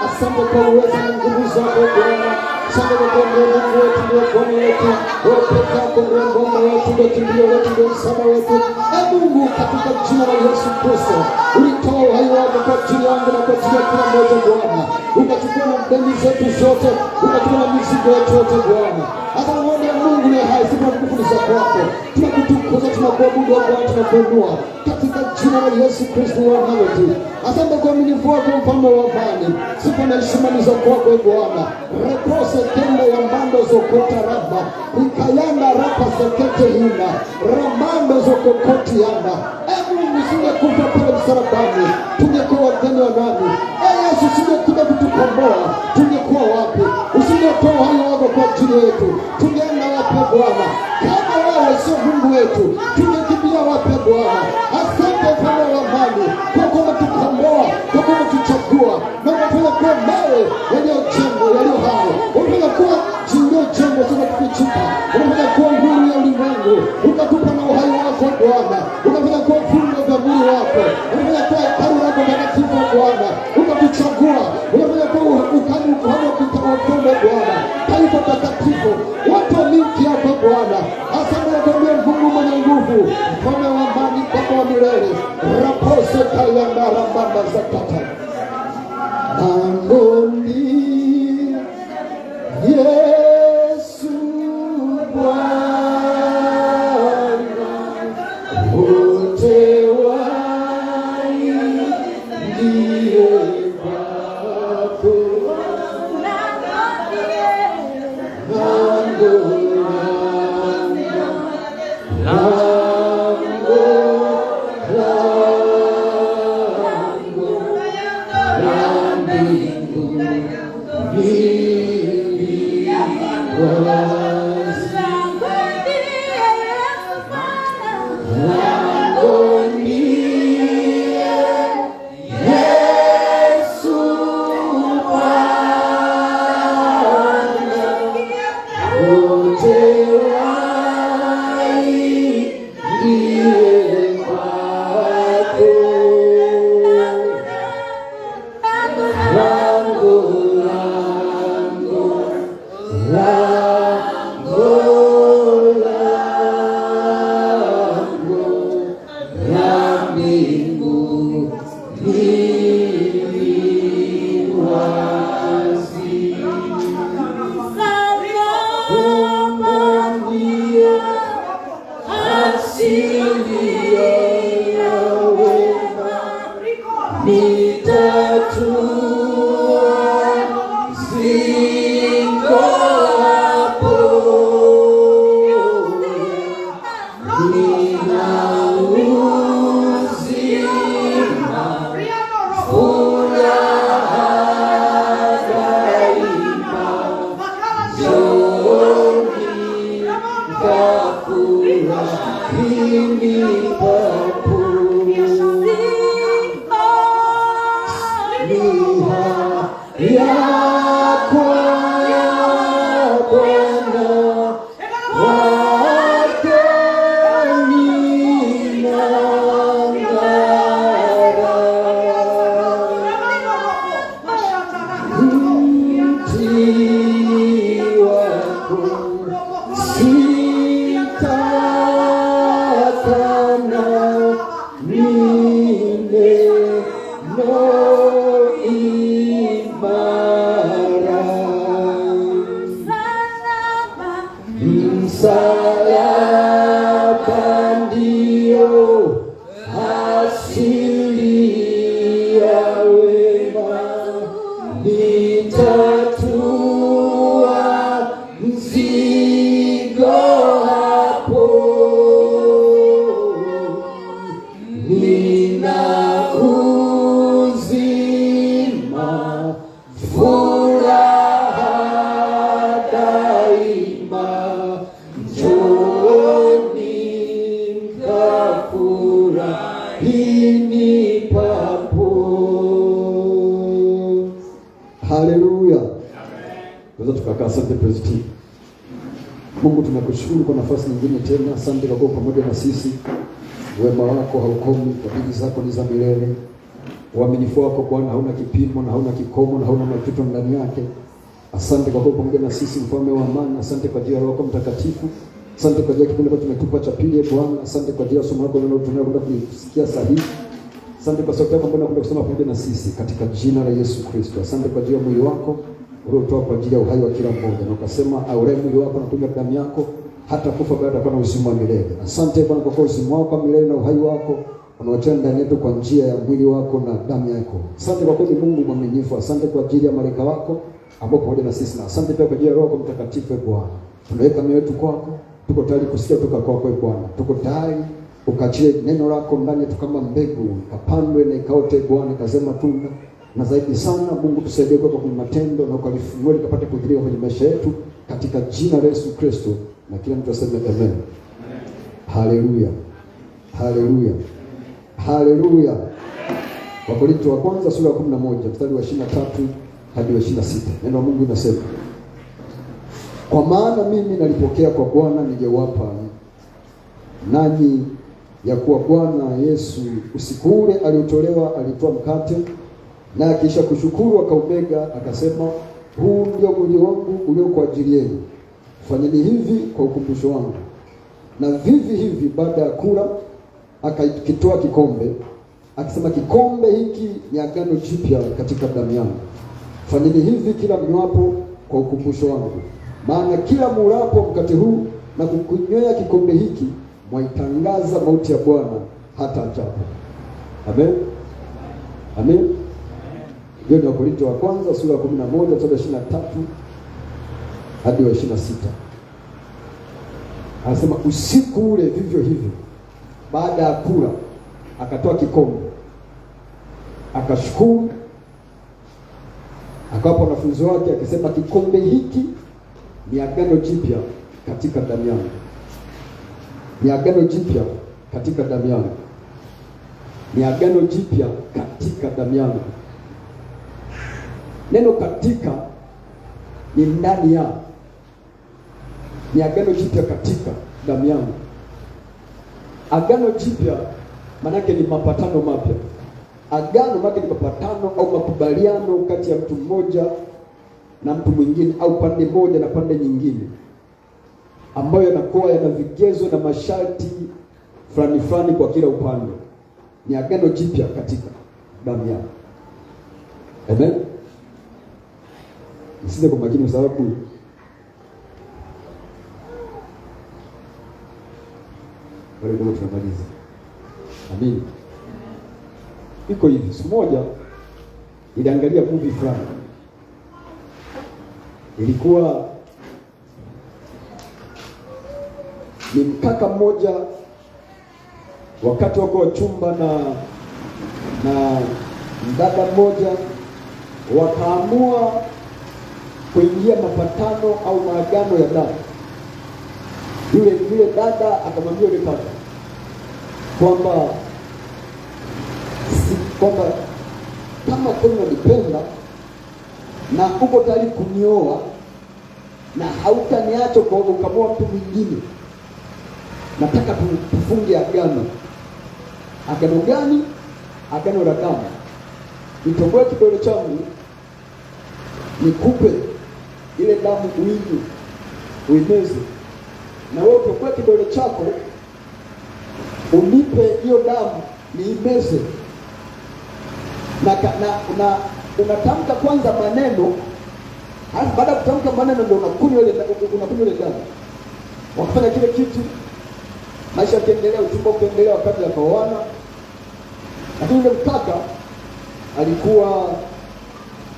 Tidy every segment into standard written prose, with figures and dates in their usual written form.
Asante kwa uwezo na nguvu zako Bwana. Asante kwa Mungu wetu ndio Bwana wetu. Wewe pekee yako ndio ngome yetu, ndio kimbilio letu, ndio msaada wetu. Mungu, katika jina la Yesu Kristo, ulitoa uhai wako kwa ajili yangu na kwa ajili ya kila mmoja Bwana. Ukachukua na dhambi zetu zote, ukachukua na mizigo yetu yote Bwana. Hata uone Mungu ni hai, sifa na nguvu za kwako. Tunakutukuza, tunakuabudu Bwana, tunakuinua katika jina la Yesu Kristo wa Nazareti. Asante kwa uaminifu wako mfalme wa amani. Sifa na heshima ni za kwako Bwana. Repose tendo ya mbando zokota raba. Ikayanda rapa sekete hina. Ramando zokokoti yanda. Mungu, singekufa pale msalabani, tungekuwa wageni wa nani? Yesu, singekuja kutukomboa, tungekuwa wapi? Usingetoa uhai wako kwa ajili yetu, tungeenda wapi Bwana? Kama wewe sio Mungu wetu, tungekimbia wapi Bwana? Asante mfalme wa amani, kwa kuwa umetukomboa, kwa kuwa umetuchagua, na unataka kuwa mawe yaliyojengwa, yaliyo hai. Unataka kuwa jiwe jengo zinakufichika. Unataka kuwa nuru ya ulimwengu, ukatupa na uhai wako Bwana. Unataka kuwa viungo vya mwili wako, unataka kuwa hekalu lako takatifu Bwana. Unatuchagua, unataka kuwa ukani ukuhani kutawafumbe Bwana, taifa takatifu, watu wa milki yako Bwana. Asante nakwambia Mungu mwenye nguvu, mfalme wa amani, Baba wa milele. Rapose kayanda rambamba zakata angoni Yesu Bwana, wote waingie kwako. Mungu tunakushukuru kwa nafasi nyingine tena. Asante kwa kuwa pamoja na sisi. Wema wako haukomi, fadhili zako ni za milele. Uaminifu wako Bwana hauna kipimo na hauna kikomo na hauna majuto ndani yake. Asante kwa kuwa pamoja na sisi, mfalme wa amani. Asante kwa ajili ya Roho yako Mtakatifu. Asante kwa ajili ya kipindi ambacho tumetupa cha pili Bwana. Asante kwa ajili ya somo lako linalotunia kwenda kusikia sahihi. Asante kwa sauti yako ambayo unakwenda kusema pamoja na sisi katika jina la Yesu Kristo. Asante kwa ajili ya mwili wako uliotoa kwa ajili ya uhai wa kila mmoja, na ukasema aure mwili wako na kunywa damu yako hata kufa baada atakuwa na uzima wa milele. Asante Bwana kwa uzima wako milele na uhai wako unaoacha ndani yetu kwa njia ya mwili wako na damu yako. Asante kwa kweli Mungu mwaminifu. Asante kwa ajili ya malaika wako ambao pamoja na sisi, na asante pia kwa ajili ya Roho Mtakatifu Bwana. Tunaweka mioyo yetu kwako, tuko tayari kusikia kutoka kwako Bwana. Tuko tayari ukachie neno lako ndani yetu kama mbegu, kapandwe na ikaote Bwana, ikazema tunda. Na zaidi sana Mungu tusaidie kwa matendo na ukalifungue likapate kudhihirika kwenye maisha yetu katika jina la Yesu Kristo, na kila mtu aseme amen. Haleluya. Haleluya. Haleluya. Wakorintho wa kwanza sura ya 11 mstari wa 23 hadi wa 26. Neno la Mungu linasema, kwa maana mimi nalipokea kwa Bwana ningewapa nanyi, ya kuwa Bwana Yesu usiku ule aliotolewa alitoa mkate, na kisha kushukuru akaumega akasema, huu ndio mwili wangu ulio kwa ajili yenu, fanyeni hivi kwa ukumbusho wangu. Na vivi hivi baada ya kula akakitoa kikombe akisema, kikombe hiki ni agano jipya katika damu yangu, fanyeni hivi kila mnywapo kwa ukumbusho wangu. Maana kila mulapo mkate huu na kukunywea kikombe hiki mwaitangaza mauti ya Bwana hata ajapo. Amen. Amen. Hiyo ni Wakorintho wa kwanza sura ya 11 mstari wa 23 hadi wa 26. Anasema usiku ule vivyo hivyo baada ya kula akatoa kikombe akashukuru akawapa wanafunzi wake akisema, kikombe hiki ni agano jipya katika damu yangu. Ni agano jipya katika damu yangu. Ni agano jipya katika damu yangu. Neno katika ni ndani ya. Ni agano jipya katika damu yangu. Agano jipya manake ni mapatano mapya. Agano manake ni mapatano au makubaliano kati ya mtu mmoja na mtu mwingine, au pande moja na pande nyingine, ambayo yanakuwa yana vigezo na masharti fulani fulani kwa kila upande. Ni agano jipya katika damu yangu. Amen. Nisikize kwa makini, kwa sababu wale ndio tunamaliza. Amen. Iko hivi, siku moja niliangalia movie fulani. Ilikuwa ni mkaka mmoja, wakati wako chumba na mdada mmoja, wakaamua kuingia mapatano au maagano ya damu. Yule dada akamwambia yule kaka kwamba kama kweli unanipenda na uko tayari kunioa na hautaniacha kwa ukamoa mtu mwingine, nataka tufunge agano. Agano gani? Agano la damu. Nitoboe kidole changu, nikupe ile damu uinywe, uimeze, na wewe utoboe kidole chako, unipe hiyo damu niimeze. Na unatamka kwanza maneno, halafu baada ya kutamka maneno ndio unakunywa ile damu. Wakafanya kile kitu, maisha yakiendelea, uchumba ukiendelea, wakati wakaoana. Lakini yule mkaka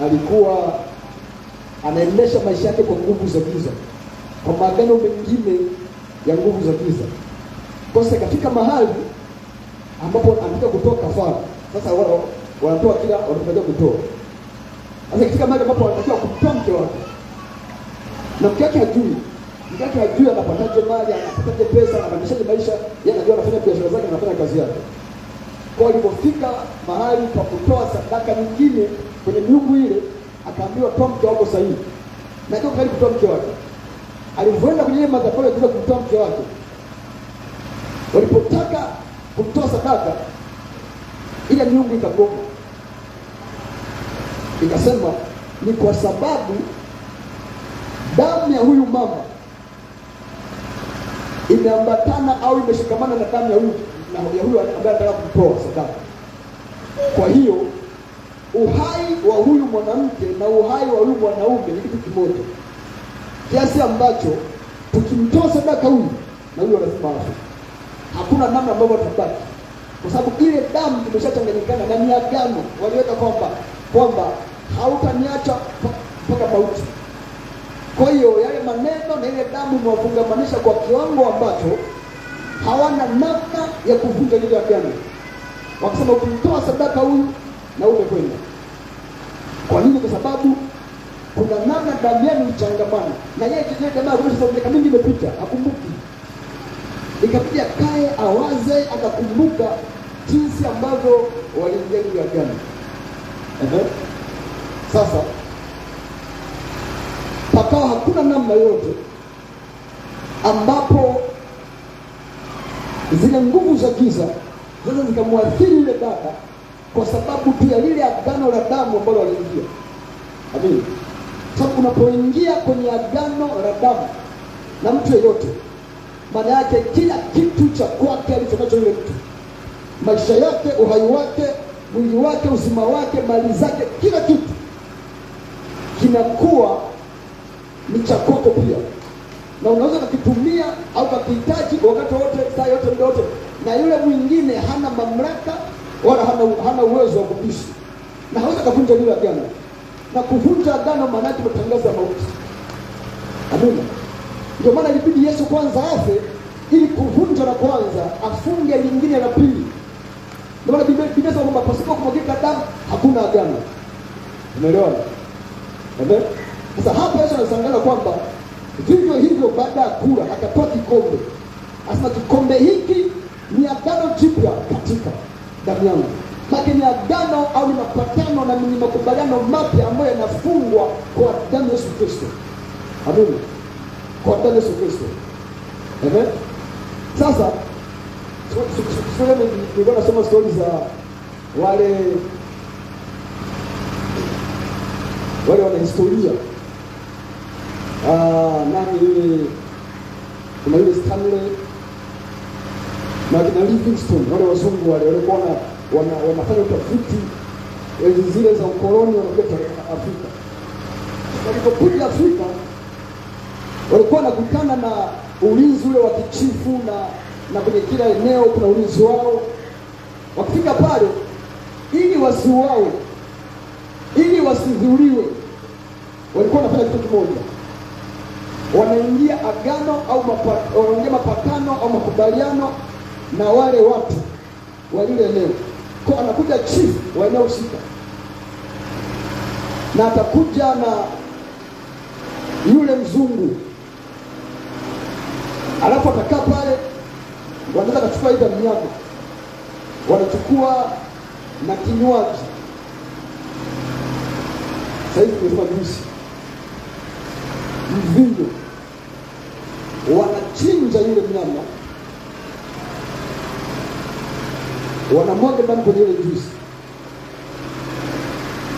alikuwa anaendesha maisha yake kwa nguvu za giza, kwa maagano mengine ya nguvu za giza. Kwa sababu katika mahali ambapo anataka kutoa kafara, sasa wanatoa kila wanataka kutoa. Sasa katika mahali ambapo wanatakiwa kumtoa mke wake, na mke wake hajui anapataje mali, anapataje pesa, anabadilishaje maisha, yeye anajua anafanya biashara zake, anafanya kazi yake. Kwa alipofika mahali pa kutoa sadaka nyingine kwenye miungu ile, akaambiwa toa mke wako sahihi. Na kwa karibu kutoa mke wake, alipoenda kwenye madhabahu ya kumtoa mke wake, walipotaka kumtoa sadaka, ile miungu ikagoma, ikasema ni kwa sababu damu ya huyu mama imeambatana au imeshikamana na damu ya huyu ambaye anataka kutoa sadaka. Kwa hiyo uhai wa huyu mwanamke na uhai wa huyu mwanaume ni kitu kimoja, kiasi ambacho tukimtoa sadaka huyu na huyu lazima afe. Hakuna namna ambayo tutabaki, kwa sababu ile damu imeshachanganyikana na ni agano. Waliweka kwamba hautaniacha mpaka mauti. Kwa hiyo yale maneno na ile damu imewafungamanisha kwa kiwango ambacho hawana namna ya kuvunja ile agano. Wakasema ukimtoa sadaka huyu na umekwenda. Kwa nini? Kwa sababu kuna namna damu yenu ichangamana na yeye. Kijana jamaa kwa sababu miaka mingi imepita hakumbuki, ikabidi akae awaze, akakumbuka jinsi ambavyo waliingia ile agano. Sasa pakawa hakuna namna yote ambapo zile nguvu za giza zote zikamwathiri yule dada, kwa sababu tu ya lile agano la damu ambalo waliingia. Amen. Sababu unapoingia kwenye agano la damu na mtu yeyote, maana yake kila kitu cha kwake alichonacho yule mtu, maisha yake, uhai wake, mwili wake, uzima wake, mali zake, kila kitu kinakuwa ni cha kwako pia, na unaweza kukitumia au kukihitaji wakati wote, saa yote, muda wote, na yule mwingine hana mamlaka wala hana uwezo wa kubishi, na hawezi kuvunja lile agano. Na kuvunja agano maana yake kutangaza mauti. Amina. Ndio maana ilibidi Yesu kwanza afe ili kuvunja la kwanza, afunge lingine la pili. Ndio maana Biblia inasema kwamba pasipo kumwagika damu hakuna agano. Umeelewa? Amen. Sasa hapa Yesu anatangaza kwamba Vivyo hivyo baada ya kula akatoa kikombe, asema kikombe hiki ni agano jipya katika damu yangu. Maana ni agano au ni mapatano na ni makubaliano mapya ambayo yanafungwa kwa damu ya Yesu Kristo. Amen. Kwa damu ya Yesu Kristo. Amen. Sasa nilikuwa nasoma stories za wale wana historia. Nani yule, kuna yule Stanley na kina Livingstone, wale wazungu wale walikuwa wanafanya utafiti enzi zile za ukoloni, wanakuja Afrika. Walipokuja Afrika walikuwa wanakutana na ulinzi ule wa kichifu na kwenye kila eneo kuna ulinzi wao. Wakifika pale, ili wasiuawe, ili wasidhuriwe, walikuwa wanafanya kitu kimoja. Wanaingia agano au wanaingia mapatano au makubaliano na wale watu wa lile eneo. Kwa anakuja chief wa eneo husika, na atakuja na yule mzungu, alafu atakaa pale. Wanaweza kuchukua ile mnyama, wanachukua na kinywaji. Sasa hivi tunasema juisi, mvinyo, wanachinja yule mnyama, wanamwaga damu kwenye ile juisi,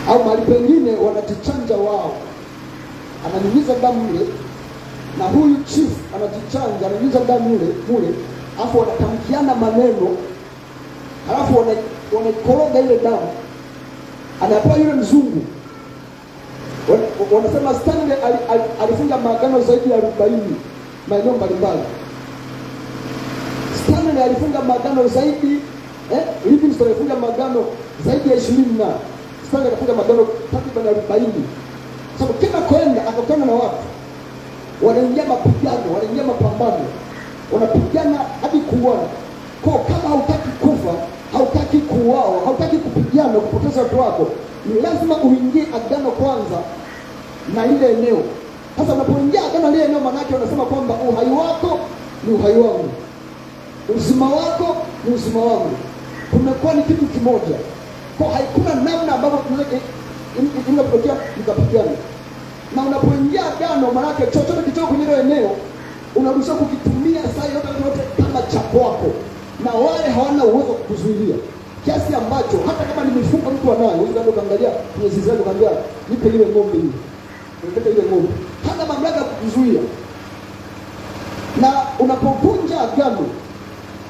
au mahali pengine wanajichanja wao, ananyunyiza damu ile, na huyu chief anajichanja, ananyunyiza damu mule, alafu wanatamkiana maneno, alafu wanakoroga ile damu, anapewa yule mzungu. Wanasema Stanley alifunga maagano zaidi ya 40 maeneo mbalimbali. Stanley alifunga maagano zaidi, Livingstone alifunga maagano zaidi ya 20 na Stanley alifunga maagano takriban 40. Sababu kila kwenda akakutana na watu, wanaingia mapigano, wanaingia mapambano, wanapigana hadi kuuana. Kwa kama hautaki kufa, hautaki kuuawa, hautaki kupigana, kupoteza watu wako, ni lazima uingie agano kwanza na ile eneo. Sasa unapoingia agano ile eneo, maana yake unasema kwamba uhai wako ni uhai wangu, uzima wako ni uzima wangu, tumekuwa ni kitu kimoja. Kwa haikuna namna ambavyo tunaweza kutokea mkapigana. Na unapoingia agano, maana yake chochote kichoko kwenye ile eneo unaruhusiwa kukitumia saa yote kama cha kwako, na wale hawana uwezo kukuzuilia, kiasi ambacho hata kama nimefunga mtu anayo, unaweza kuangalia kwenye zizi lako, kaambia nipe ile ng'ombe ile, nipe ile ng'ombe, hana mamlaka ya kukuzuia. Na unapovunja agano,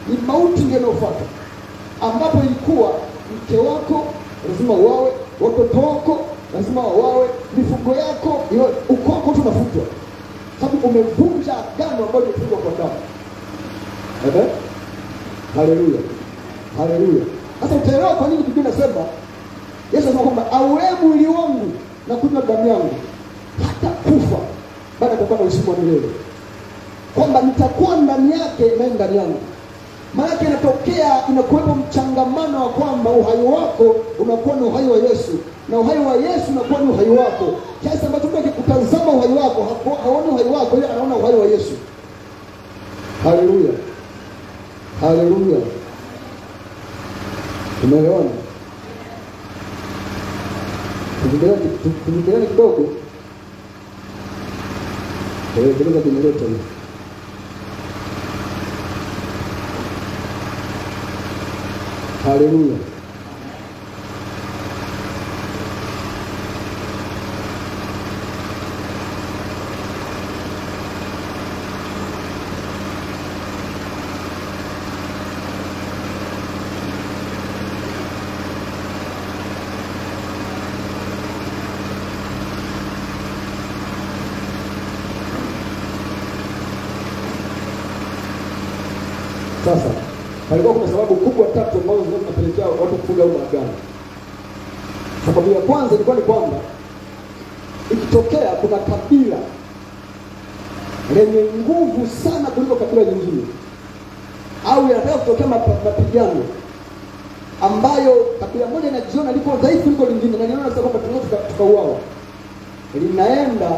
ni mauti ndio inayofuata, ambapo ilikuwa mke wako lazima uawe, watoto wako lazima wawe, mifugo yako, ukoo wako tunafutwa, sababu umevunja agano ambalo limefungwa kwa damu. Amen. Haleluya. Haleluya. Sasa utaelewa kwa nini Biblia inasema, Yesu anasema kwamba awe mwili wangu na kunywa damu yangu hata kufa, baada atakuwa na uzima wa milele, kwamba nitakuwa ndani yake na ndani yangu. Maana inatokea, inakuwepo mchangamano wa kwamba uhai wako unakuwa ni uhai wa Yesu, na uhai wa Yesu unakuwa ni uhai wako, kiasi ambacho mtu akikutazama uhai wako haoni uhai wako, ile anaona uhai wa Yesu. Haleluya. Haleluya. Umeona? Tuendelee kidogo. Ndio tumeleta hiyo. Haleluya. Sasa palikuwa kuna sababu kubwa tatu ambazo zinapelekea watu kufunga agano. Sababu ya kwanza ilikuwa ni kwamba ikitokea kuna kabila lenye nguvu sana kuliko kabila nyingine, au yanataka kutokea mapigano ambayo kabila moja inajiona liko dhaifu kuliko lingine, na linaona sasa kwamba tunaweza tukauawa, linaenda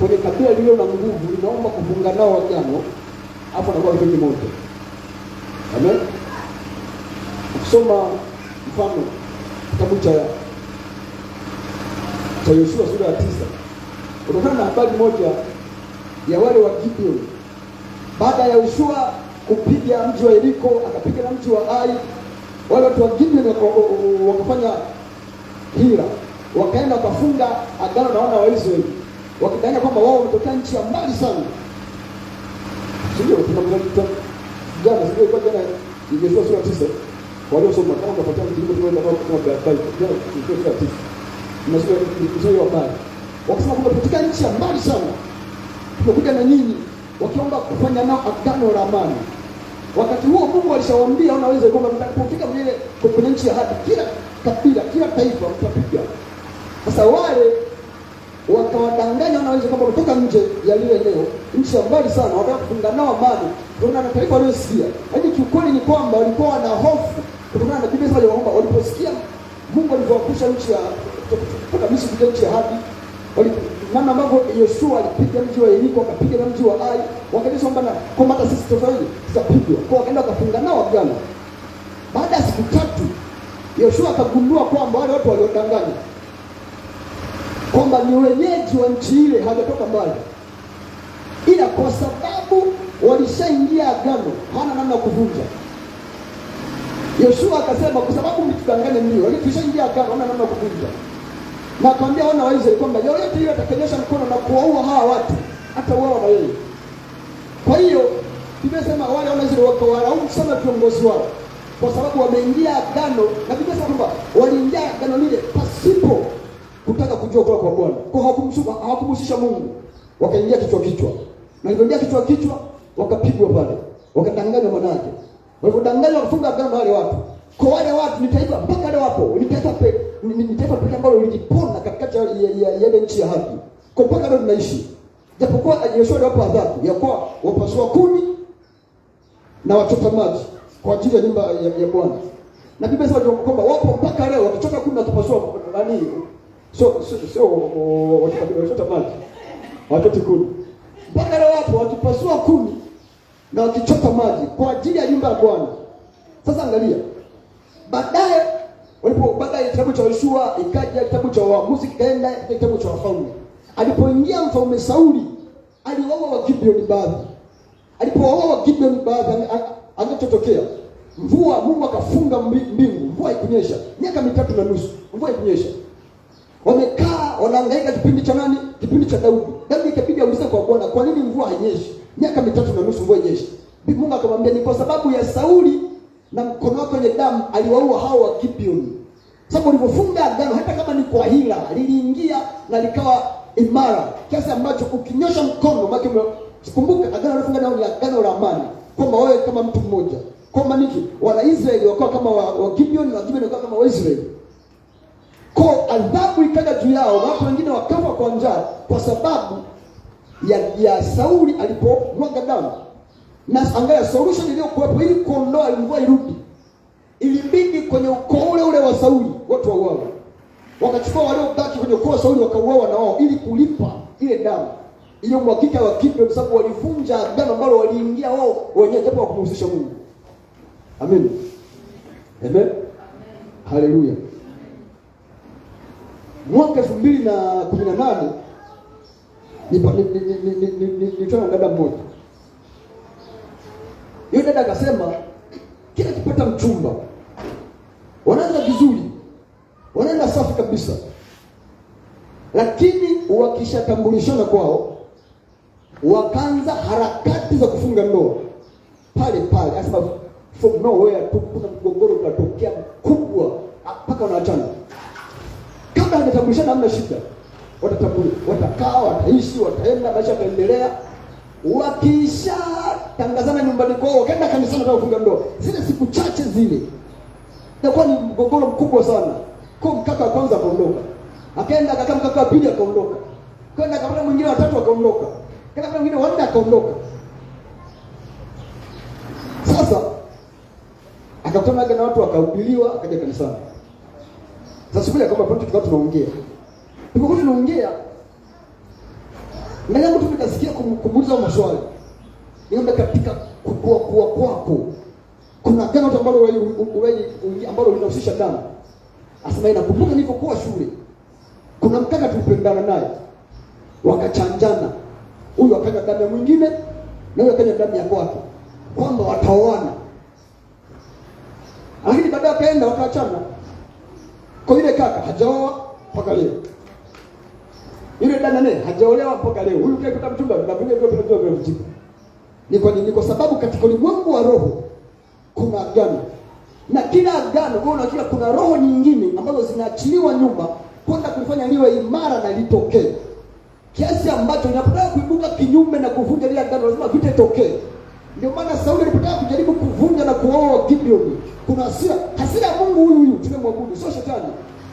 kwenye kabila lililo na nguvu linaomba kufunga nao agano, hapo anakuwa kitu kimoja. Amen. Ukisoma mfano kitabu cha Yoshua sura ya 9, unakutana na habari moja ya wale wa Gibeon. Baada ya Yoshua kupiga mji wa Yeriko, akapiga na mji wa Ai, wale watu wa Gibeon wakafanya hila, wakaenda wakafunga agano na wana wa Israeli, wakidai kwamba wao wametokea nchi ya mbali sana. Sio tunamwita jana, sio kwa jana Yoshua sura 9, waliosoma kama unafuata mtindo tunaenda kwa Bible jana Yoshua sura 9. Mnasikia hiyo habari. Wakasema kwamba tunatokea nchi ya mbali sana, tumekuja na nyinyi, wakiomba kufanya nao agano la amani. Wakati huo Mungu alishawaambia wanaweza kwamba mtakapofika kwenye nchi ya ahadi, kila kabila, kila taifa mtapiga. Sasa wale wakawadanganya wanaweza kwamba kutoka nje ya lile eneo, nchi ya mbali sana, wakataka kufunga nao amani. Kuna na taifa waliosikia. Lakini kiukweli ni kwamba walikuwa na hofu kutokana na Biblia inasema kwamba waliposikia Mungu alivyowapusha nchi ya kutoka Misri kuja nchi ya ahadi, namna ambavyo Yoshua alipiga mji wa Yeriko, akapiga na mji wa Ai, wakalisha kwamba hata sisi tofauti tutapigwa. Kwa wakaenda wakafunga nao agano. Baada ya siku 3 Yoshua akagundua kwamba wale watu waliodanganya kwamba ni wenyeji wa nchi ile, hawajatoka mbali, ila kwa sababu walishaingia agano hana namna kuvunja. Yoshua akasema kwa sababu mtudanganye mlio, walishaingia agano hana namna kuvunja. Na akamwambia wana wa Israeli kwamba yoyote yule atakayenyosha mkono na kuwaua hawa watu hata wao na yeye. Kwa hiyo Biblia inasema wale wana wa Israeli wakawalaumu sana viongozi wao kwa sababu wameingia agano, na Biblia inasema kwamba waliingia agano lile pasipo kutaka kujua kwa Bwana. Kwa hawakumhusisha Mungu. Wakaingia kichwa. Na walipoingia kichwa wakapigwa pale. Wakadanganywa manake. Walipodanganywa kufunga agano na wale watu. Kwa wale watu ni taifa mpaka leo wapo. Ni taifa pekee ambalo lilijipona katikati ya ile nchi ya haki. Kwa mpaka leo tunaishi. Japokuwa Yoshua aliwapa adhabu ya kuwa wapasua kuni na wachota maji kwa ajili ya nyumba ya Bwana. Na Biblia inasema kwamba wapo mpaka leo wakichota kuni na kupasua nani? Sio wachota maji. Wachota kuni. Mpaka leo wapo wakipasua kuni na wakichota maji kwa ajili ya nyumba ya Bwana. Sasa angalia. Baadaye kitabu cha Yoshua ikaja kitabu cha Waamuzi, kikaenda kitabu cha Wafalme. Alipoingia mfalme Sauli, aliwaua Wagibeoni baadhi. Alipowaua Wagibeoni baadhi, angechotokea mvua, Mungu akafunga mbingu, mvua ikunyesha. Miaka 3.5 mvua ikunyesha. Wamekaa wanahangaika kipindi cha nani? Kipindi cha Daudi. Daudi ikabidi aulize kwa Bwana, kwa nini mvua hainyesha? Miaka 3.5 mvua inyeshi. Mungu akamwambia ni kwa sababu ya Sauli na mkono wake wenye damu aliwaua hao wa Gibeoni. Sababu ulipofunga agano hata kama ni kwa hila, liliingia na likawa imara kiasi ambacho ukinyosha mkono maki kumbuka agano alifunga nao ni agano la amani, kwamba wewe kama mtu mmoja. Kwa maana nini? Wana Israeli wakawa kama wa Gibeoni, na Gibeoni wakawa kama wa Israeli. Kwa adhabu ikaja juu yao, watu wengine wakafa kwa njaa kwa sababu ya Sauli alipomwaga damu. Na angalia solution iliyokuwepo ili kuondoa mvua irudi, ilibidi kwenye ukoo ule wa Sauli watu wauawe. Wakachukua waliobaki kwenye ukoo wa Sauli wakauawa na wao ili kulipa ile damu iliyomwagika wa Gibeoni, kwa sababu walivunja agano ambalo waliingia wao wenyewe japo hawakumhusisha Mungu. Amen. Amen. Haleluya. Mwaka 2018 nilitana dada mmoja. Yule dada akasema kila kipata mchumba wanaanza vizuri, wanaenda safi kabisa, lakini wakishatambulishana kwao wakaanza harakati za kufunga ndoa pale. Asema from nowhere tu kuna mgogoro unatokea mkubwa mpaka wanaachana. Kabla hajatambulishana hamna shida, watakaa, wataishi, wataenda, maisha yataendelea. Wakisha tangazana nyumbani kwao, wakaenda kanisani kwa kufunga ndoa, zile siku chache zile ilikuwa ni mgogoro mkubwa sana. Kwa mkaka wa kwanza akaondoka, akaenda akakaa mkaka wa pili akaondoka, kwenda akapata mwingine wa tatu akaondoka, kila mwingine wa nne akaondoka. Sasa akakutana na watu wakahubiriwa, akaja kanisani. Sasa siku ile kama pote tulikuwa tunaongea Ndio mtu nikasikia kumuuliza maswali. Niombe katika kukua kwako. Kuna agano ambalo linahusisha damu. Asema inakumbuka nilipokuwa shule. Kuna mkaka tulipendana naye. Wakachanjana. Huyu akanya damu ya mwingine na huyu akanya damu ya kwake. Kwamba wataoana. Lakini baadaye akaenda wakaachana. Kwa yule kaka hajaoa mpaka leo. Yule dada naye hajaolewa mpaka leo. Huyu kaikuta mchumba na vile vile vijibu. Ni kwa nini? Kwa sababu katika ulimwengu wa roho kuna agano. Na kila agano unaona kuna roho nyingine ambazo zinaachiliwa nyuma kwenda kulifanya liwe imara na litokee. Kiasi ambacho inapotaka kuibuka kinyume na kuvunja ile agano lazima vitetokee. Ndio maana Sauli alipotaka kujaribu kuvunja na kuoa Gideon, kuna hasira ya Mungu huyu tunamwabudu, sio shetani.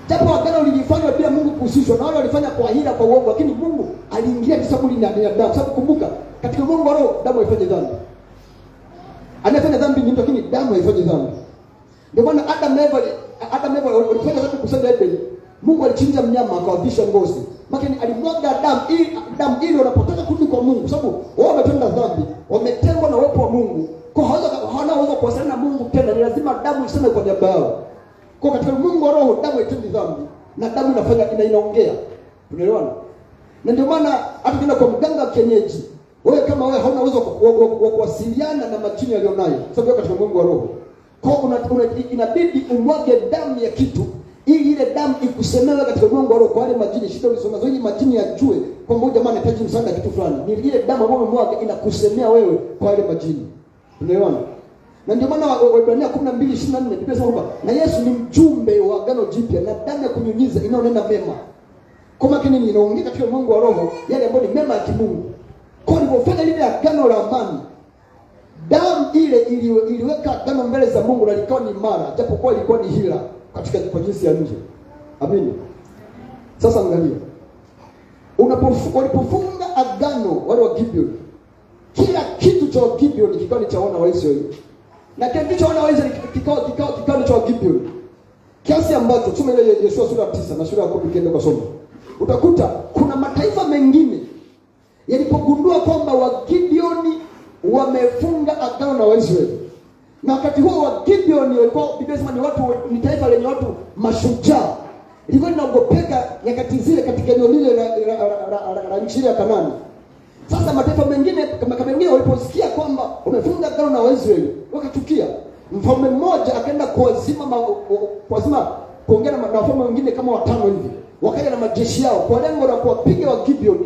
Japo agano lilifanywa bila Mungu kuhusishwa, na wale walifanya kwa hila, kwa uongo, lakini Mungu aliingia kwa sababu ni damu. Sababu kumbuka, katika Mungu wa roho damu haifanye dhambi. Anafanya dhambi ni mtu, lakini damu haifanye dhambi. Ndio maana Adam na Eva walifanya dhambi kusema Eden. Mungu alichinja mnyama akawavisha ngozi. Lakini alimwaga damu ili wanapotaka kurudi kwa Mungu, sababu wao wametenda dhambi, wametengwa na uwepo wa Mungu. Kwa hawana uwezo kuwasiliana na Mungu tena, ni lazima damu iseme kwa niaba yao. Kwa katika Mungu wa roho damu haitendi dhambi, na damu inaongea. Unaelewana? Na ndio maana hata kile kwa mganga wa kienyeji, wewe kama wewe hauna uwezo wa kuwasiliana na majini alionayo, sababu katika Mungu wa roho. Kwa inabidi umwage damu ya kitu ili ile damu ikusemewe katika Mungu wa roho kwa wale majini. Shida ulisoma zote majini yajue kwamba huyu jamaa anahitaji msaada kitu fulani. Ni ile damu ambayo umemwaga inakusemea wewe kwa wale majini. Unaelewana? Na ndio maana Waebrania 12:24 Biblia inasema kwamba na Yesu ni mjumbe wa agano jipya na damu ya kunyunyiza inaonena mema. Kwa maana nini? Inaongea katika Mungu wa roho yale ambayo ni mema ya kimungu. Kwa nilipofanya lile agano la amani, damu ile iliweka agano mbele za Mungu na likawa ni imara, japokuwa ilikuwa ni hila katika kwa jinsi ya nje. Amini. Sasa angalia. Walipofunga agano wale wa Gibeon, kila kitu cha Gibeon kikawa ni cha wana wa Israeli. Na kile kitu cha wana wa Israeli kikawa ni cha Gibeon. Kiasi ambacho tusome ile Yoshua sura 9 na sura ya 10 kiende kwa somo. Utakuta kuna mataifa mengine yalipogundua kwamba wa Gibeon wamefunga agano na Waisraeli. Na wakati huo wa Gibeon walikuwa Biblia inasema ni taifa lenye watu mashujaa. Ilikuwa linaogopeka nyakati zile katika eneo lile la nchi ya Kanaani. Sasa mataifa mengine kama mengine waliposikia kwamba wamefunga agano na Waisraeli, wakachukia. Mfalme mmoja akaenda kuongea na wafalme wengine kama 5 hivi. Wakaja na majeshi yao kwa lengo la kuwapiga wa Gibeon.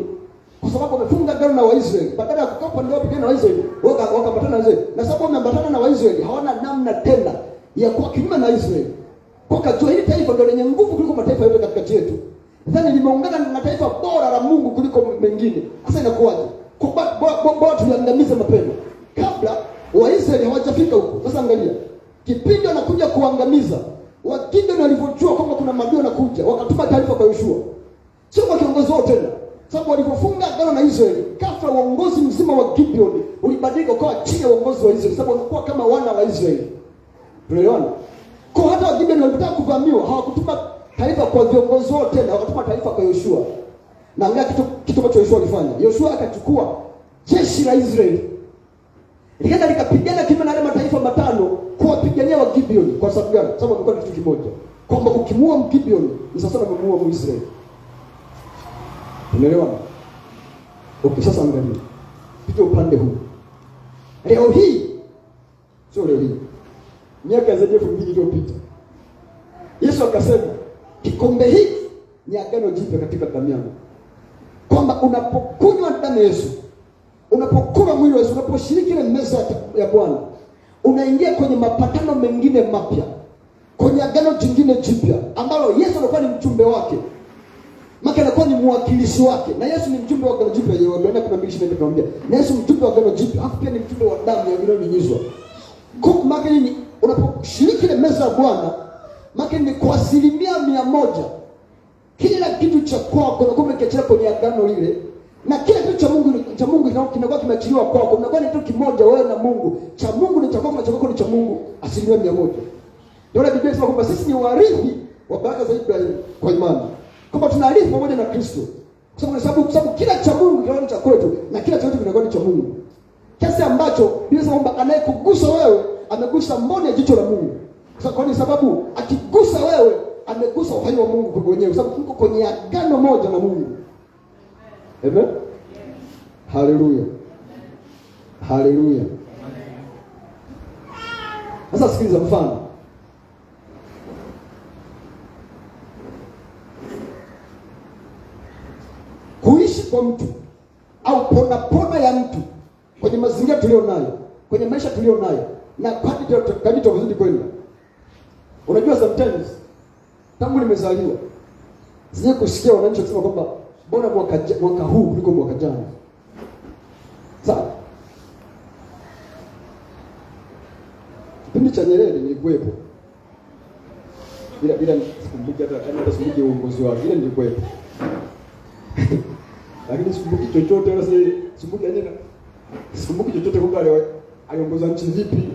Kwa sababu wamefunga agano na Waisraeli. Badala ya kukaa upande wao pigana na Waisraeli, wakaambatana na Waisraeli. Na sababu wameambatana na Waisraeli, hawana namna tena ya kuwa kinyume na Israeli. Kwa kujua hili taifa ndio lenye nguvu kuliko mataifa yote katika nchi yetu. Nadhani limeungana na taifa bora la Mungu kuliko mengine. Sasa inakuwaje? Kwa bora tuliangamiza mapema kabla Waisraeli hawajafika huko. Sasa angalia. Kipindi wanakuja kuangamiza, Wagibeon walipojua kwamba kuna maadui wanakuja, wakatuma taarifa kwa Yoshua. Sio kwa kiongozi wao tena. Sababu walipofunga agano na Israeli, ghafla uongozi mzima wa Gibeon ulibadilika ukawa chini ya uongozi wa Israeli, sababu walikuwa kama wana wa Israeli. Tunaelewana? Kwa hata wa Gibeon walipotaka kuvamiwa, hawakutuma taarifa kwa viongozi wao tena, wakatuma taarifa kwa Yoshua. Na angalia kitu ambacho Yoshua alifanya. Yoshua akachukua jeshi la Israeli, likaenda likapigana kinyume na yale mataifa 5 kuwapigania wa Gibeon. Kwa sababu gani? Sababu walikuwa kitu kimoja, kwamba ukimuua Gibeon ni sawa na kumuua Israeli. Unaelewa? Okay, sasa angalia. Pita upande huu. Leo hii, sio leo hii, miaka zaidi ya 2000 iliyopita, Yesu akasema, kikombe hiki ni agano jipya katika damu yangu. Kwamba unapokunywa damu ya Yesu, unapokula mwili wa Yesu, unaposhiriki ile meza ya Bwana, unaingia kwenye mapatano mengine mapya, kwenye agano jingine jipya ambalo Yesu alikuwa ni mjumbe wake. Maka anakuwa ni mwakilishi wake. Na Yesu ni mjumbe wa agano jipya. Yohana 12:20 tunaambia. Na Yesu mjumbe wa agano jipya. Hapo pia ni mjumbe wa damu ya iliyonyunyizwa. Kwa maka nini? Unaposhiriki ile meza ya Bwana, maka ni kwa 100% kila kitu cha kwako unakuwa umekiachia kwenye agano lile. Na kila kitu cha Mungu kinakuwa kimeachiliwa kwako. Unakuwa ni kitu kimoja wewe na Mungu. Cha Mungu ni cha kwako na cha kwako ni cha Mungu 100%. Ndio Biblia inasema kwamba sisi ni warithi wa baraka za Ibrahimu kwa imani. Kama tunarithi pamoja na Kristo. Kwa sababu kila cha Mungu kinakuwa cha kwetu na kila cha kwetu kinakuwa cha Mungu. Kiasi ambacho Biblia inasema anayekugusa wewe amegusa mboni ya jicho la Mungu. Kwa sababu akigusa wewe amegusa uhai wa Mungu kwa wenyewe, kwa sababu tuko kwenye agano moja na Mungu. Amen. Haleluya. Haleluya. Sasa sikiliza mfano. Kuishi kwa mtu au pona ya mtu kwenye mazingira tulio nayo, kwenye maisha tulio nayo, na kadri tunazidi kwenda. Unajua sometimes tangu nimezaliwa sije kusikia wananchi wakisema kwamba bora mwaka huu kuliko mwaka jana. Sawa? Kipindi cha Nyerere nilikuwepo. Bila sikumbuki hata sikumbuki uongozi wake. Ile nilikuwepo. Lakini sikumbuki chochote wala sikumbuki chochote kwamba aliongoza nchi vipi.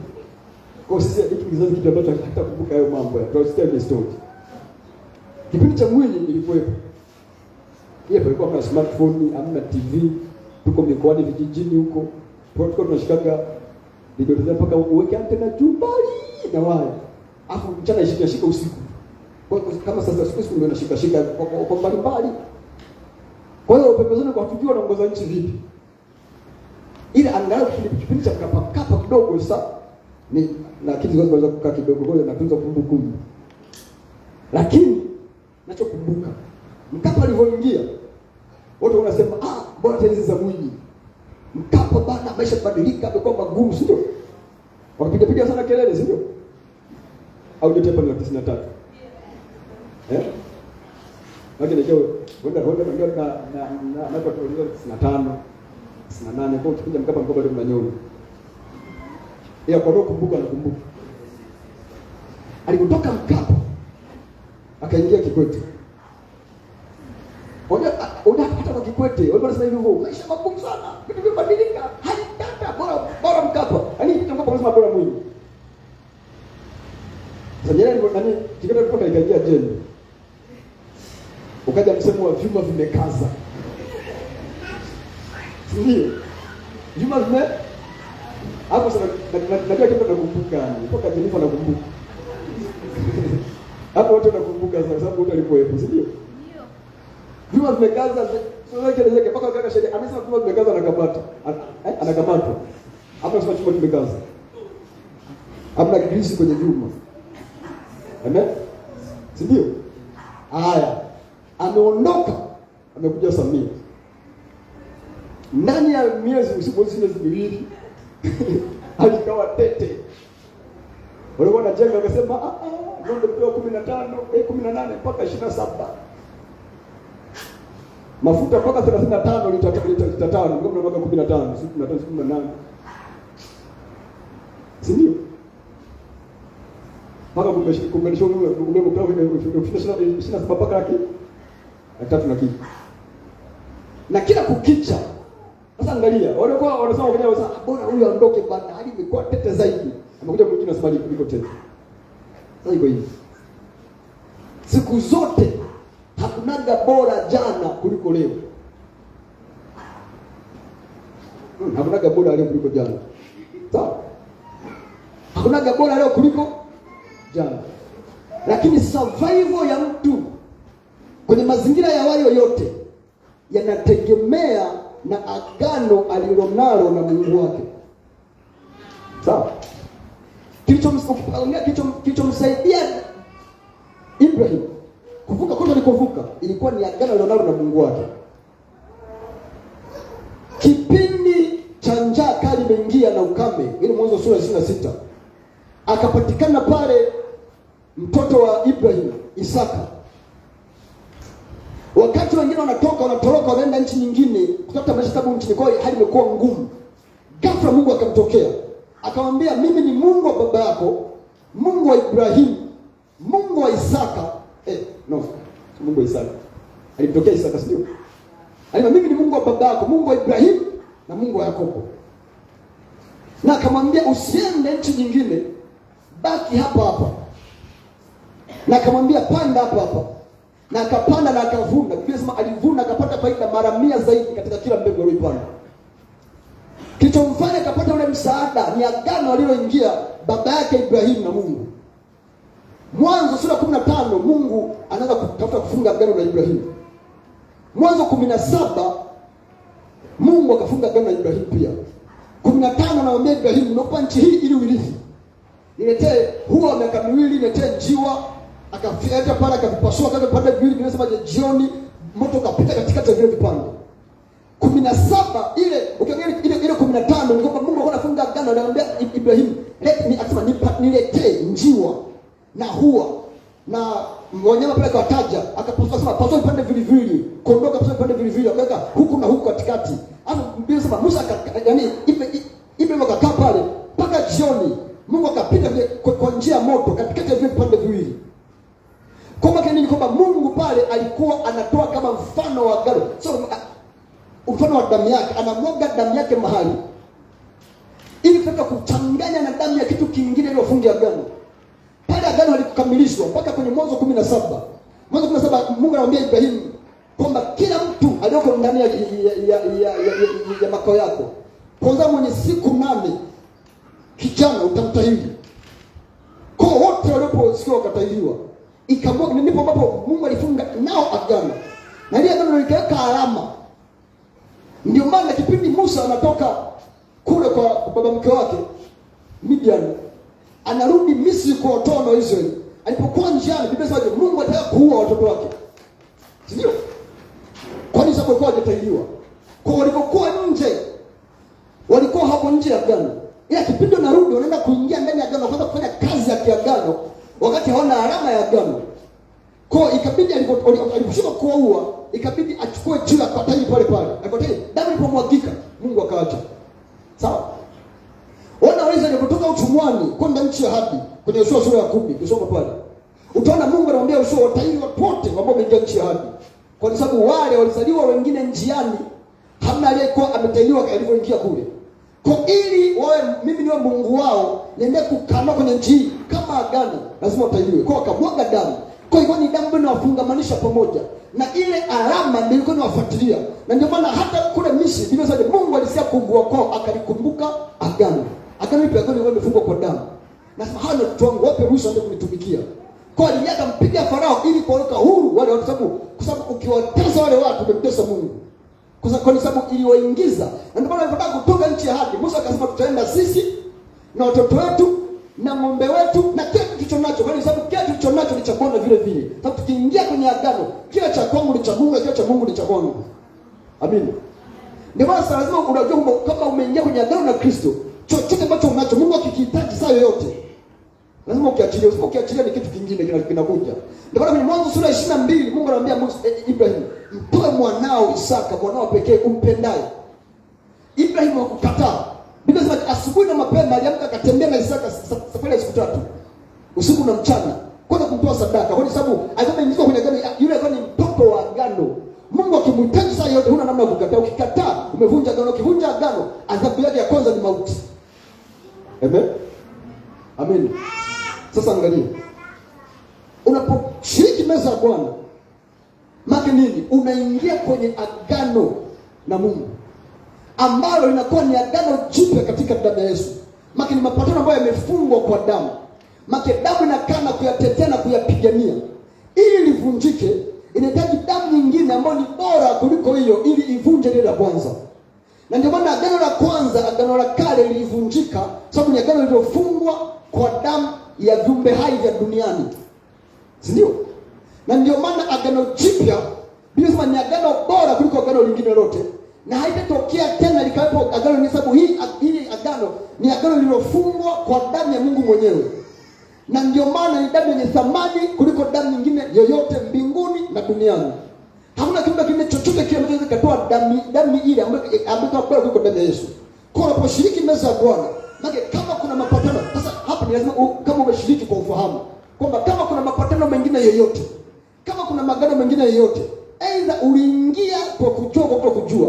Kwa sisi hiki kizazi kitu ambacho hatakumbuka hayo mambo ya. Tunasikia ile story. Kipindi cha Mwinyi nilikuwepo. Yeye palikuwa na smartphone, hamna TV, tuko mikoani vijijini huko. Tulikuwa tunashikaga ndio mpaka uweke antena juu mbali na waya. Afu mchana ishika usiku. Kwa kama sasa siku ndio nashika kwa mbali mbali. Kwa hiyo pembezoni kwa tujua naongoza nchi vipi. Ile angalau kipindi cha kapa kidogo sasa ni na kitu kinaweza kukaa kidogo kwa na tunza kumbukumbu. Lakini nachokumbuka Mkapa alivyoingia wote wanasema bora tenzi za Mwinyi. Mkapa bana maisha badilika, amekuwa magumu, sio? Wakapiga sana kelele, sio? Au ndio tepa la 93. Lakini leo wenda ndio na kwa tulizo 95, 98 kwa kipindi Mkapa alikuwa bado mnanyoni. Ila kwa kumbuka alipotoka Mkapa akaingia Kikwete. Ona hata kwa Kikwete, wao wanasema hivyo, maisha magumu sana, vitu vimebadilika, hali tata, bora Mkapa. Yaani kitu Mkapa wanasema bora Mwinyi. Sasa Nyerere nani Kikwete alikuwa kaingia jela. Ukaja msemo wa vyuma vimekaza. Ndio. Vyuma vime hapo sasa najua kitu nakumbuka, mpaka Jenifa nakumbuka. Hapo watu nakumbuka sababu wote walikuwepo, si ndio? Vyuma vimekaza, sio yake mpaka kaka sheria. Amesema vyuma vimekaza anakamata. Anakamatwa. Hapo sasa chuma kimekaza. Hamna grisi kwenye vyuma. Amen? Si ndio? Haya. Ameondoka, amekuja Samia. Ndani ya miezi miwili alikawa tete. Wale wanajenga wakasema ndio pewa 15, 18 mpaka 27. Mafuta mpaka 35 lita 5, ngombe mpaka 15, 18. Si ndio? Mpaka kumbenisha umeme kwa ofisi mpaka yake 3 na kitu. Na kila kukicha. Sasa angalia, walikuwa wanasema kwa sababu bora huyu aondoke bana, hadi imekuwa tete zaidi. Amekuja mwingine anasema kuliko tete. Sasa iko hivi. Siku zote hakunaga bora jana kuliko leo. Hakunaga bora leo kuliko jana. Sawa? Hakunaga bora leo kuliko jana. Lakini survival ya mtu kwenye mazingira ya wayo yote yanategemea na agano alilonalo na Mungu wake. Sawa? Kilichomsaidia Ibrahim kuvuka kote alikovuka ilikuwa ni agano alilonalo na Mungu wake. Kipindi cha njaa kali imeingia na ukame, ile Mwanzo sura 26. Akapatikana pale mtoto wa Ibrahim, Isaka. Wakati wengine wanatoroka wanaenda nchi nyingine kutafuta maisha, sababu nchi kwao hali imekuwa ngumu. Ghafla Mungu akamtokea. Akamwambia, mimi ni Mungu wa baba yako, Mungu wa Ibrahim, Mungu wa Isaka. Mungu wa Isaka. Alimtokea Isaka, sio? Alimwambia mimi ni Mungu wa baba yako, Mungu wa Ibrahim na Mungu wa Yakobo. Na akamwambia usiende nchi nyingine, baki hapa hapa. Na akamwambia panda hapa hapa. na akapanda na akavuna. Biblia inasema alivuna akapata faida mara 100 zaidi katika kila mbegu aliyopanda. Kilichomfanya akapata ule msaada ni agano aliloingia baba yake Ibrahimu na Mungu. Mwanzo sura 15 Mungu anaanza kutafuta kufunga agano na Ibrahimu. Mwanzo 17 Mungu akafunga agano na Ibrahimu pia. 15 anamwambia Ibrahimu, "Nakupa nchi hii ili uirithi. Niletee huo miaka miwili, niletee njiwa." Akafiata pale akavipasua kama vipande viwili, vinasema jioni moto kapita katikati ya vile vipande. 17 ile ukiangalia ile 15 ni kwamba Mungu alikuwa anafunga agano, anamwambia Ibrahimu, akasema niletee njiwa na hua na wanyama pale kawataja, akapasua sema pasua vipande viwili, kondoo kapasua vipande viwili, akaweka huku na huku katikati. Hapo Biblia inasema Musa yaani Ibrahimu akakaa pale mpaka jioni. Mungu akapita kwa njia ya moto katikati ya vile vipande viwili. Kwa maana nini? Kwamba Mungu pale alikuwa anatoa kama mfano wa agano. So mfano wa damu yake, anamwaga damu yake mahali ili kutaka kuchanganya na damu ya kitu kingine ili wafunge agano. Pale agano halikukamilishwa mpaka kwenye Mwanzo 17. Mwanzo 17 Mungu anamwambia Ibrahimu kwamba kila mtu aliyoko ndani ya makao yako, kwanza mwenye siku 8 kijana utamtahiri. Kwa wote waliposikia wakatahiriwa. Ikamwaga, ndipo ambapo Mungu alifunga nao agano. Na ile agano likaweka alama. Ndio maana kipindi Musa anatoka kule kwa baba mke wake Midian, anarudi Misri kwa watoto wa Israeli. Alipokuwa njiani, Biblia inasema Mungu alitaka kuua watoto wake. Sio? Kwani sababu walikuwa hawajatahiriwa. Kwa walipokuwa nje, walikuwa hapo nje ya agano. Ila kipindi narudi wanaenda kuingia ndani ya agano, kwanza kufanya kazi ya kiagano wakati hawana alama ya agano. Kwa ikabidi aliposhuka kuua, ikabidi achukue jiwe akataji pale pale. Akataji damu ilipomwagika, Mungu akaacha. Sawa? Wanaweza kutoka utumwani kwenda nchi ya ahadi kwenye Yoshua sura ya 10, kusoma pale. Utaona Mungu anamwambia Yoshua watahiri watu wote ambao wameingia nchi ya ahadi. Kwa sababu wale walizaliwa wengine njiani, hamna aliyekuwa ametahiriwa alipoingia kule. Kwa ili wawe mimi niwe Mungu wao, niende kukaa kwenye nchi hii kama agano, lazima watahiriwe. Kwa akamwaga damu. Kwa hiyo ni damu inawafungamanisha pamoja. Na ile alama ndio ilikuwa inawafuatilia. Na ndio maana hata kule Misri, Biblia inasema Mungu alisia kumbua kwao, akalikumbuka agano. Agano lipi? Agano lilikuwa limefungwa kwa damu. Nasema hao ndio watu wangu, wape ruhusa ndio kunitumikia. Kwa hiyo akampiga Farao ili kuweka huru wale watu, kwa sababu ukiwatesa wale watu umemtesa Mungu. Kwa sababu iliwaingiza. Na ndio maana walipotaka kutoka nchi ya ahadi, Musa akasema tutaenda sisi na watoto wetu na ng'ombe wetu na kila kitu tulichonacho. Kwa sababu kila kitu tulichonacho ni cha Bwana vile vile. Sababu tukiingia kwenye agano, kila cha kwangu ni cha Mungu na kila cha Mungu ni cha kwangu. Amen. Ndio maana lazima unajua kama umeingia kwenye agano na Kristo, chochote ambacho unacho Mungu akikihitaji saa yoyote lazima ukiachilie. Usipokiachilia ni kitu kingine kinakuja. Ndio maana kwenye Mwanzo sura 22 Mungu anamwambia Ibrahim, mtoe mwanao Isaka, mwanao pekee umpendaye. Ibrahim hakukataa. Biblia inasema asubuhi na mapema aliamka akatembea na Isaka safari ya siku 3. Usiku na mchana kwenda kumtoa sadaka. Kwa sababu alikuwa ameingia kwenye agano, yule alikuwa ni mtoto wa agano. Mungu akimhitaji saa yote huna namna ya kukataa. Ukikataa umevunja agano. Ukivunja agano, adhabu yake ya kwanza ni mauti. Amen. Amen. Sasa angalia. Unaposhiriki meza ya Bwana, maana nini? Unaingia kwenye agano na Mungu ambalo linakuwa ni agano jipya katika damu ya Yesu. Maana ni mapatano ambayo yamefungwa kwa damu. Maana damu inakaa na kuyatetea na kuyapigania. Ili livunjike, inahitaji damu nyingine ambayo ni bora kuliko hiyo ili ivunje ile la kwanza. Na ndio maana agano la kwanza, agano la kale lilivunjika sababu ni agano lililofungwa kwa damu ya viumbe hai vya duniani. Si ndio? Na ndio maana agano jipya Biblia inasema ni agano bora kuliko agano lingine lote. Na haitatokea tena likawepo agano ni sababu hii agano ni agano lililofungwa kwa damu ya Mungu mwenyewe. Na ndio maana ni damu yenye thamani kuliko damu nyingine yoyote mbinguni na duniani. Hakuna kitu kingine chochote kile ambacho kinatoa damu ile ambayo bora kuliko damu ya Yesu. Kwa unaposhiriki meza ya Bwana, maana kama kuna mapatano, sasa hapa ni lazima kama umeshiriki kwa ufahamu kwamba kama kuna mapatano mengine yoyote, kama kuna magano mengine yoyote, aidha uliingia kwa kujua kwa kutokujua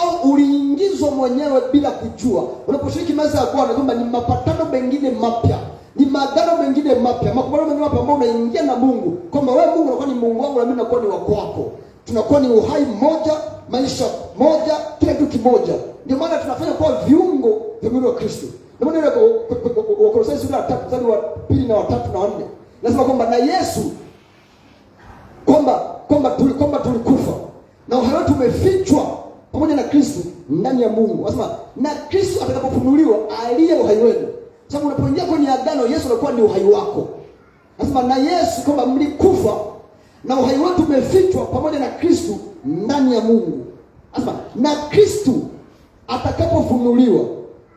au uliingizwa mwenyewe bila kujua. Unaposhiriki meza ya Bwana kwamba ni mapatano mengine mapya, ni maagano mengine mapya, makubaliano mengine mapya ambayo unaingia na Mungu, kwamba wewe Mungu unakuwa ni Mungu wangu na mimi nakuwa ni wako wako. Tunakuwa ni uhai mmoja, maisha moja, kila kitu kimoja. Ndio maana tunafanya kwa viungo vya mwili wa Kristo. Ndio maana ile Wakolosai sura ya 3 mstari wa 2 na wa 3 na 4 nasema kwamba na Yesu kwamba tulikufa na uhai wetu umefichwa pamoja na Kristo ndani ya Mungu. Nasema na Kristo atakapofunuliwa aliye uhai wenu. Sababu unapoingia kwenye agano, Yesu anakuwa ni uhai wako. Nasema na Yesu kwamba mlikufa na uhai wetu umefichwa pamoja na Kristo ndani ya Mungu. Nasema na Kristo atakapofunuliwa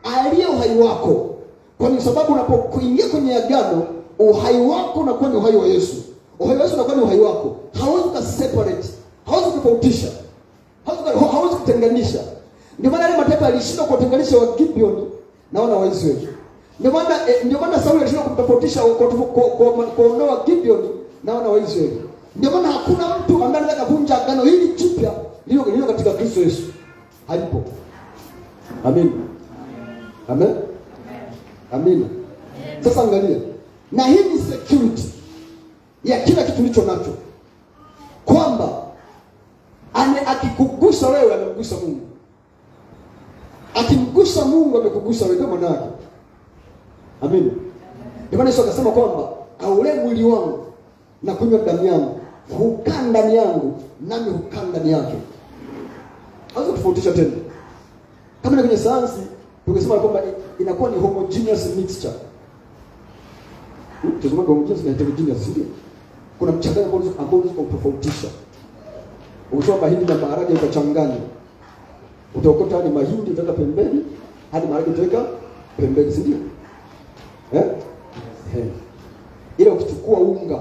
aliye uhai wako. Kwa sababu unapoingia kwenye agano, uhai wako unakuwa ni uhai wa Yesu. Uhai wa Yesu unakuwa ni uhai wako. Hauwezi kuseparate, hauwezi kutofautisha, hauwezi kutenganisha. Ndio maana ile mataifa yalishindwa kutenganisha wa Gibeon na wana wa Israeli. Ndio maana Sauli alishindwa kutofautisha kuondoa Gibeon na wana wa Israeli. Ndio maana hakuna mtu ambaye anaweza kuvunja agano hili jipya lililo katika Kristo Yesu. Halipo. Amen. Amen. Amen. Sasa angalia. Na hii ni security ya kila kitu ulicho nacho. Kwamba akikugusa wewe amemgusa Mungu. Akimgusa Mungu amekugusa wewe, ndio maana yake. Amen. Ndio maana Yesu akasema kwamba aule mwili wangu na kunywa damu yangu hukaa ndani yangu nami hukaa ndani yake. Hawezi kutofautisha tena. Kama ni kwenye sayansi tungesema kwamba inakuwa ni homogeneous mixture. Tunasema homogeneous na heterogeneous, sio? Kuna mchanganyiko ambao unaweza kutofautisha. Ukitoa mahindi na maharage ukachanganya, utaokota hadi mahindi utaweka pembeni, hadi maharage utaweka pembeni, sio? Ile ukichukua unga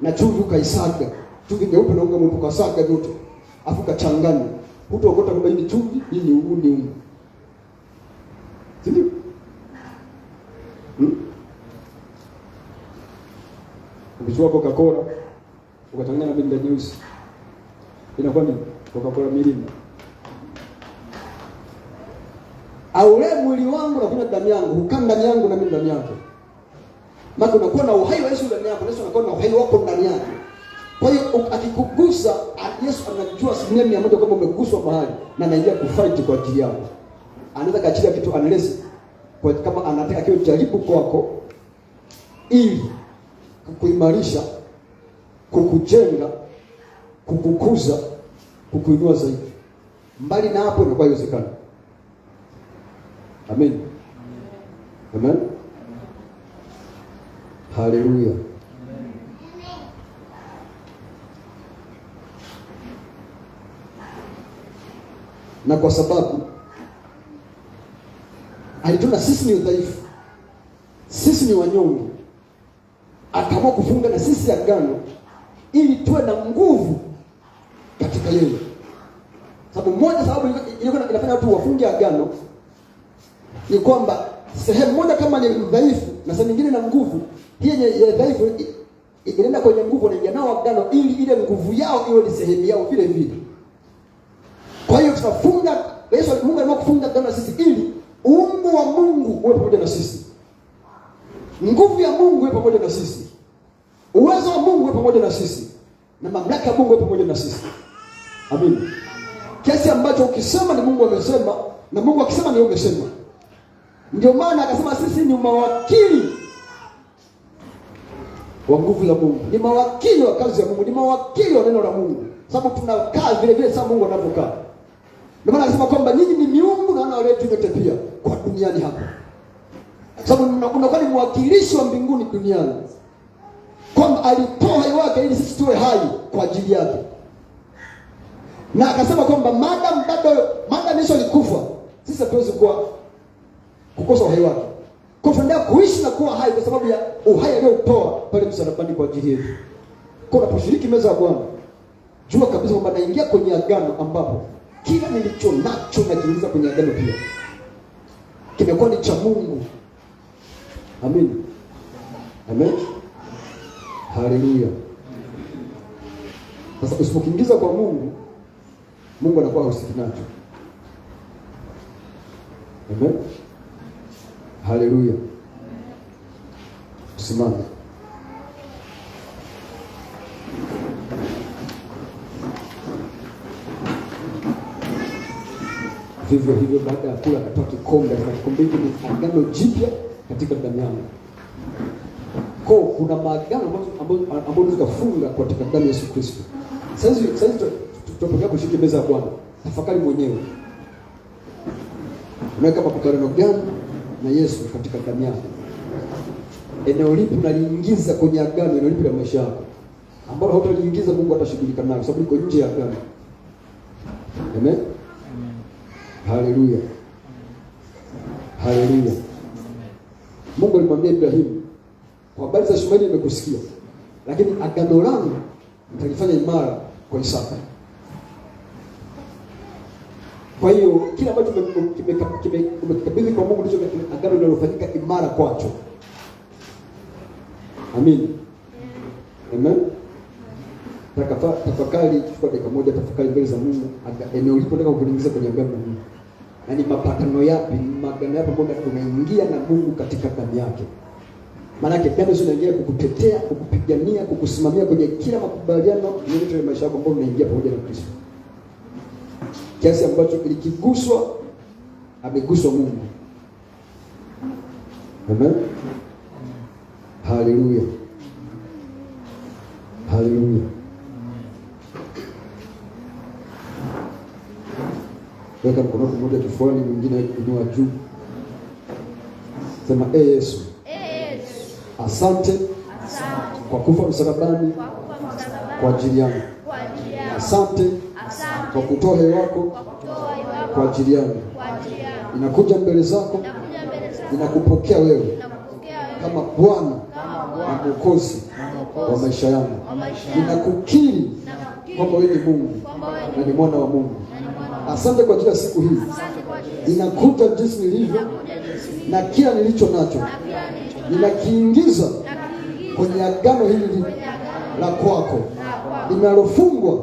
na chumvi ukaisaga, chumvi nyeupe na unga mweupe ukasaga vyote, afu ukachanganya, utaokota kwamba hii ni chumvi, hii ni unga. Sio? Ukichukua Coca-Cola ukachanganya na Mirinda juice, inakuwa ni Coca-Cola Mirinda. Aule mwili wangu na kunywa damu yangu hukaa ndani yangu na mimi ndani yake. Maana unakuwa na uhai wa Yesu ndani yako, Yesu anakuwa na uhai wako ndani yake. Kwa hiyo akikugusa, Yesu anajua 100% kwamba umeguswa mahali na anaingia kufight kwa ajili yako. Anaweza kaachilia kitu unless kwa kama anataka kiwe jaribu kwako ili kukuimarisha, kukujenga, kukukuza, kukuinua zaidi. Mbali na hapo inakuwa haiwezekani. Amen. Amen. Haleluya. Na kwa sababu alituna sisi ni udhaifu, sisi ni wanyonge, akaamua kufunga na sisi agano ili tuwe na nguvu katika yeye. Sababu inafanya watu wafunge agano ni kwamba sehemu moja kama ni dhaifu na sehemu nyingine na nguvu, hii yenye dhaifu inaenda kwenye nguvu na ingia nao agano ili ile nguvu yao iwe ni sehemu yao vile vile. Kwa hiyo tunafunga, Yesu Mungu anataka kufunga agano sisi ili uungu wa Mungu uwe pamoja na sisi. Nguvu ya Mungu iwe pamoja na sisi. Uwezo wa Mungu uwe pamoja na sisi. Na mamlaka ya Mungu iwe pamoja na sisi. Amen. Kiasi ambacho ukisema ni Mungu amesema na Mungu akisema ni umesema. Ndio maana akasema sisi ni mawakili wa nguvu ya Mungu. Ni mawakili wa kazi ya Mungu, ni mawakili wa neno la Mungu. Sababu tunakaa vile vile sababu Mungu anapokaa. Ndio maana akasema kwamba nyinyi ni miungu na wana wetu nyote pia kwa duniani hapa. Sababu unakuwa ni mwakilishi wa mbinguni duniani. Kwamba alitoa uhai wake ili sisi tuwe hai kwa ajili yake. Na akasema kwamba madam Yesu alikufa, sisi hatuwezi kukosa uhai wake. Kwa tunaendelea kuishi na kuwa hai kwa sababu ya uhai aliotoa pale msalabani kwa ajili yetu. Kwa unaposhiriki meza ya Bwana, jua kabisa kwamba naingia kwenye agano ambapo kila nilicho nacho najiingiza kwenye agano pia. Kimekuwa ni cha Mungu. Amen. Amen. Haleluya. Sasa usipokiingiza kwa Mungu, Mungu anakuwa husiki nacho. Amen. Haleluya. Tusimame. Vivyo hivyo baada ya kula akatoa kikombe, na kikombe hiki ni agano jipya katika damu yangu. Kwa kuna maagano ambayo tunafunga katika damu ya Yesu Kristo. Sasa tutapokea kushiriki meza ya Bwana. Tafakari mwenyewe. Unaweka makubaliano gani na Yesu katika damu yako? Eneo lipi unaliingiza kwenye agano, eneo lipi la maisha yako ambalo hautaliingiza, Mungu atashughulika nayo sababu liko nje ya agano. Amen. Haleluya. Haleluya. Mungu alimwambia Ibrahimu, kwa habari za Ishmaeli nimekusikia, lakini agano langu nitalifanya imara kwa Isaka. Kwa hiyo kila ambacho umekabidhi kwa Mungu ndicho agano linalofanyika imara kwacho. Amen. Amen. Tafakari, chukua dakika moja, tafakari mbele za Mungu, eneo lipo nataka kukuingiza kwenye agano na Mungu. Yaani mapatano yapi, magano yapi ambayo tunaingia na Mungu katika damu yake. Maana damu zinaingia kukutetea, kukupigania, kukusimamia kwenye kila makubaliano yote ya maisha yako ambayo unaingia pamoja na Kristo. Kiasi ambacho ilikiguswa, ameguswa Mungu. Amen. Haleluya. Haleluya. Weka mkono mmoja kifuani, mwingine inua juu. Sema Yesu. Asante kwa kufa msalabani kwa ajili yangu. Asante kwa kutoa uhai wako kwa ajili yangu. Ninakuja mbele zako, ninakupokea wewe kama Bwana na Mwokozi wa maisha yangu. Ninakukiri kwamba wewe ni Mungu na ni mwana wa Mungu. Asante kwa ajili ya siku hii. Ninakuja jinsi nilivyo na kila nilicho nacho ninakiingiza kwenye agano hili la kwako linalofungwa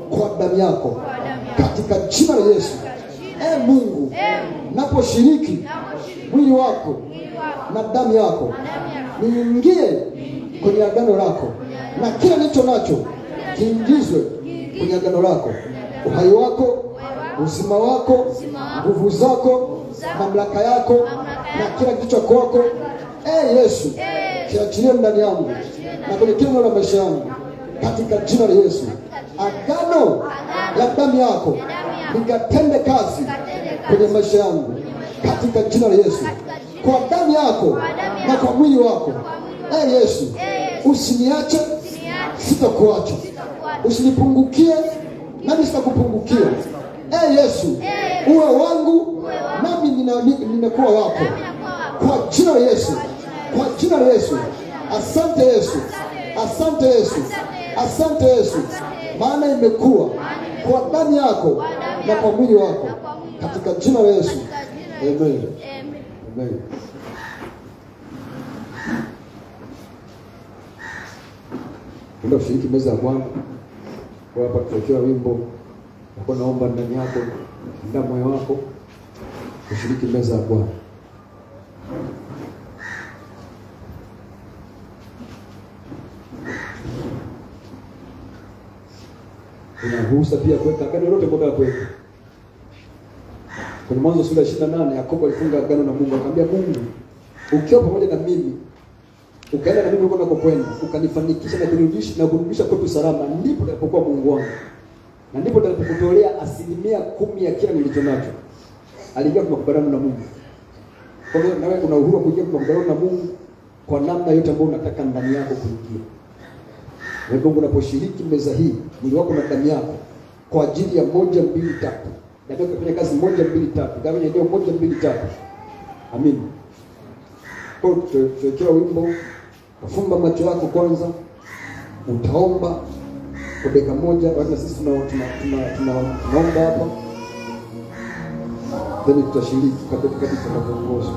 kwa damu yako katika jina la Yesu. Mungu, naposhiriki mwili wako na damu yako, niingie kwenye agano lako na kila nilicho nacho kiingizwe kwenye agano lako. Uhai wako, uzima wako, nguvu zako, mamlaka yako na kila kitu chako kwako, Yesu, kiachilie ndani yangu na kwenye kila eneo la maisha yangu katika jina la Yesu. Agano la damu yako likatende kazi kwenye maisha yangu katika jina la Yesu. Kwa damu yako na kwa mwili wako, Yesu, usiniache, sitakuacha. Usinipungukie, nami sitakupungukia. Yesu, uwe wangu, nami ninakuwa wako. Kwa jina la Yesu. Kwa jina la Yesu. Asante Yesu. Asante Yesu. Asante Yesu. Maana imekuwa kwa damu yako na kwa mwili wako katika jina la Yesu. Amen. Amen. Ndio kushiriki meza ya Bwana. Kwa hapa tutatoa wimbo. Kwa naomba ndani yako, ndani moyo wako kushiriki meza ya Bwana. Unaruhusa pia kuweka agano lote mbona kuweka. Kwenye Mwanzo sura 28 Yakobo alifunga agano na Mungu, akamwambia Mungu, ukiwa pamoja na mimi, ukaenda na mimi huko nakokwenda, ukanifanikisha na kurudisha kwetu salama, ndipo nitapokuwa Mungu wangu. Na ndipo nitakapokutolea 10% ya kila nilicho nacho. Aliingia kwa makubaliano na Mungu. Kwa hiyo nawe una uhuru wa kuingia kwa makubaliano na Mungu kwa namna yote ambayo unataka ndani yako kuingia. Wewe Mungu unaposhiriki meza hii, mwili wako na damu yako kwa ajili ya 1, 2, 3. Ndio kufanya kazi 1, 2, 3. Kama ndio 1, 2, 3. Amen. Kwa tuwekea wimbo, ufumba macho yako kwanza, utaomba kwa dakika moja, na sisi tunaomba hapa. Then tutashiriki katika tunavyoongozwa.